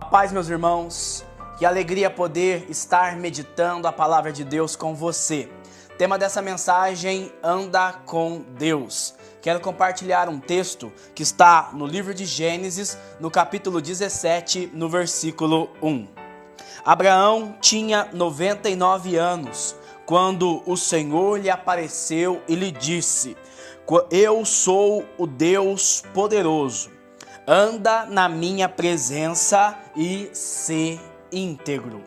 Paz, meus irmãos, que alegria poder estar meditando a palavra de Deus com você. Tema dessa mensagem: anda com Deus. Quero compartilhar um texto que está no livro de Gênesis, no capítulo 17, no versículo 1. Abraão tinha 99 anos, quando o Senhor lhe apareceu e lhe disse: Eu sou o Deus poderoso. Anda na minha presença e sê íntegro.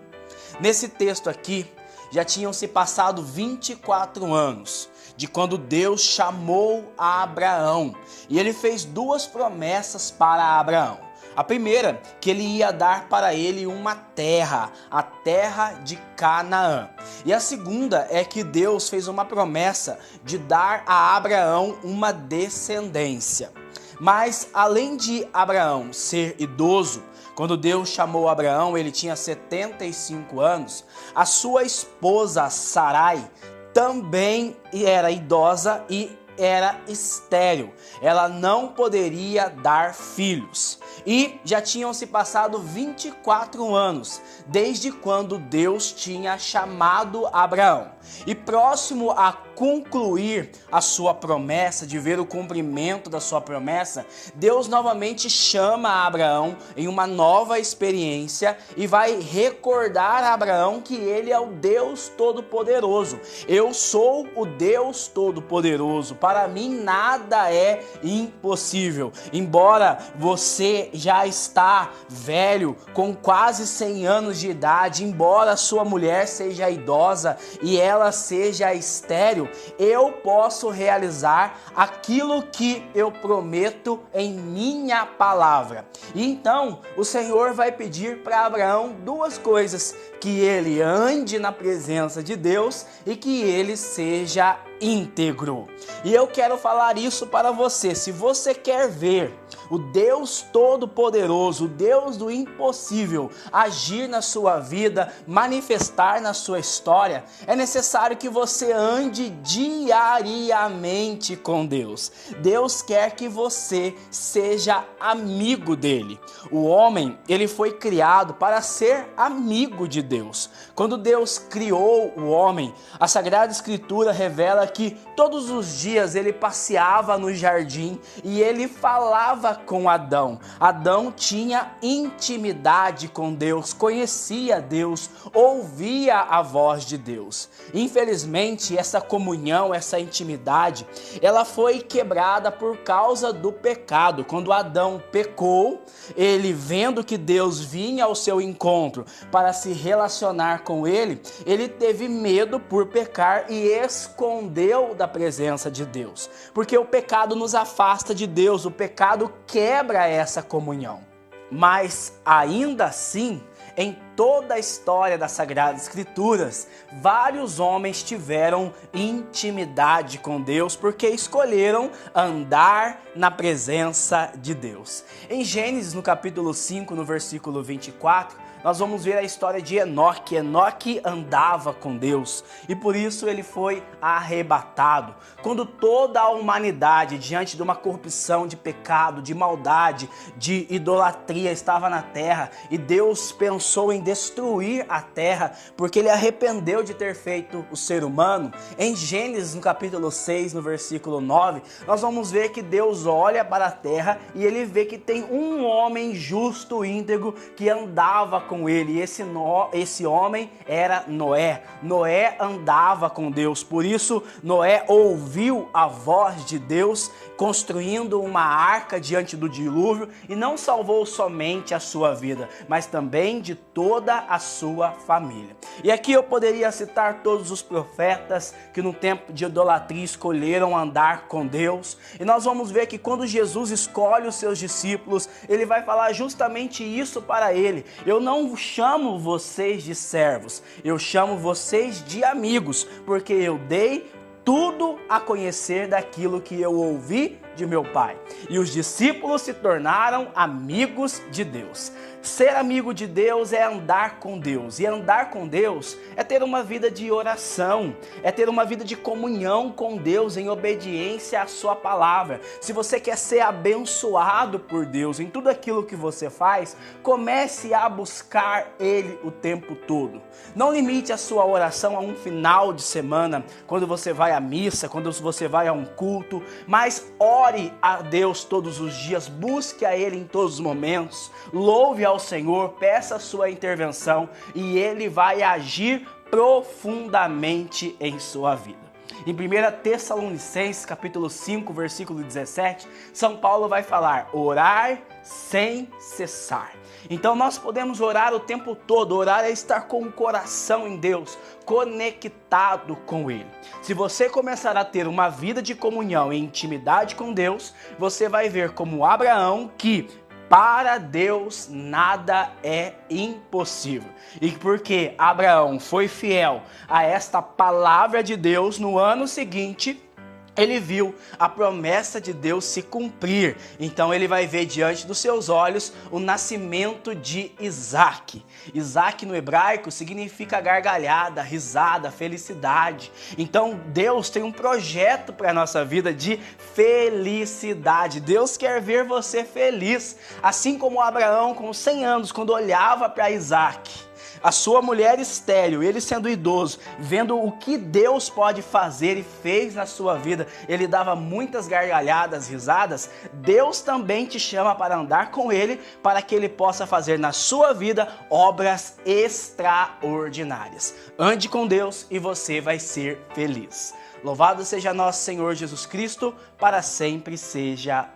Nesse texto aqui, já tinham se passado 24 anos de quando Deus chamou a Abraão. E ele fez duas promessas para Abraão. A primeira, que ele ia dar para ele uma terra, a terra de Canaã. E a segunda é que Deus fez uma promessa de dar a Abraão uma descendência. Mas além de Abraão ser idoso, quando Deus chamou Abraão, ele tinha 75 anos, a sua esposa Sarai também era idosa e era estéril. Ela não poderia dar filhos. E já tinham se passado 24 anos, desde quando Deus tinha chamado Abraão. E próximo a concluir a sua promessa, de ver o cumprimento da sua promessa, Deus novamente chama Abraão em uma nova experiência e vai recordar a Abraão que ele é o Deus Todo-Poderoso. Eu sou o Deus Todo-Poderoso. Para mim nada é impossível. Embora você já está velho, com quase 100 anos de idade, embora sua mulher seja idosa e ela seja estéril, eu posso realizar aquilo que eu prometo em minha palavra. E então o Senhor vai pedir para Abraão duas coisas: que ele ande na presença de Deus e que ele seja íntegro. E eu quero falar isso para você. Se você quer ver o Deus Todo-Poderoso, o Deus do impossível, agir na sua vida, manifestar na sua história, é necessário que você ande diariamente com Deus. Deus quer que você seja amigo dele. O homem, ele foi criado para ser amigo de Deus. Quando Deus criou o homem, a Sagrada Escritura revela que todos os dias ele passeava no jardim e ele falava com Adão. Adão tinha intimidade com Deus, conhecia Deus, ouvia a voz de Deus. Infelizmente, essa comunhão, essa intimidade, ela foi quebrada por causa do pecado. Quando Adão pecou, ele, vendo que Deus vinha ao seu encontro para se relacionar com ele, ele teve medo por pecar e escondeu da presença de Deus. Porque o pecado nos afasta de Deus, o pecado quebra essa comunhão. Mas ainda assim, em toda a história das Sagradas Escrituras, vários homens tiveram intimidade com Deus porque escolheram andar na presença de Deus. Em Gênesis, no capítulo 5, no versículo 24, nós vamos ver a história de Enoque. Enoque andava com Deus e por isso ele foi arrebatado. Quando toda a humanidade, diante de uma corrupção de pecado, de maldade, de idolatria, estava na terra e Deus pensou em destruir a terra porque ele arrependeu de ter feito o ser humano, em Gênesis, no capítulo 6, no versículo 9, nós vamos ver que Deus olha para a terra e ele vê que tem um homem justo, íntegro, que andava com ele. E esse homem era Noé. Noé andava com Deus, por isso Noé ouviu a voz de Deus construindo uma arca diante do dilúvio e não salvou somente a sua vida, mas também de toda a sua família. E aqui eu poderia citar todos os profetas que no tempo de idolatria escolheram andar com Deus. E nós vamos ver que quando Jesus escolhe os seus discípulos, ele vai falar justamente isso para ele: eu não chamo vocês de servos, eu chamo vocês de amigos, porque eu dei tudo a conhecer daquilo que eu ouvi de meu Pai. E os discípulos se tornaram amigos de Deus. Ser amigo de Deus é andar com Deus. E andar com Deus é ter uma vida de oração, é ter uma vida de comunhão com Deus em obediência à sua palavra. Se você quer ser abençoado por Deus em tudo aquilo que você faz, comece a buscar Ele o tempo todo. Não limite a sua oração a um final de semana, quando você vai à missa, quando você vai a um culto, mas ore a Deus todos os dias, busque a Ele em todos os momentos, louve ao Senhor, peça a sua intervenção e Ele vai agir profundamente em sua vida. Em 1 Tessalonicenses, capítulo 5, versículo 17, São Paulo vai falar: orar sem cessar. Então nós podemos orar o tempo todo. Orar é estar com o coração em Deus, conectado com Ele. Se você começar a ter uma vida de comunhão e intimidade com Deus, você vai ver como Abraão que para Deus nada é impossível. E porque Abraão foi fiel a esta palavra de Deus, no ano seguinte ele viu a promessa de Deus se cumprir. Então ele vai ver diante dos seus olhos o nascimento de Isaac. Isaac no hebraico significa gargalhada, risada, felicidade. Então Deus tem um projeto para a nossa vida de felicidade. Deus quer ver você feliz. Assim como Abraão com 100 anos, quando olhava para Isaac, a sua mulher estéril, ele sendo idoso, vendo o que Deus pode fazer e fez na sua vida, ele dava muitas gargalhadas, risadas. Deus também te chama para andar com Ele, para que Ele possa fazer na sua vida obras extraordinárias. Ande com Deus e você vai ser feliz. Louvado seja nosso Senhor Jesus Cristo, para sempre seja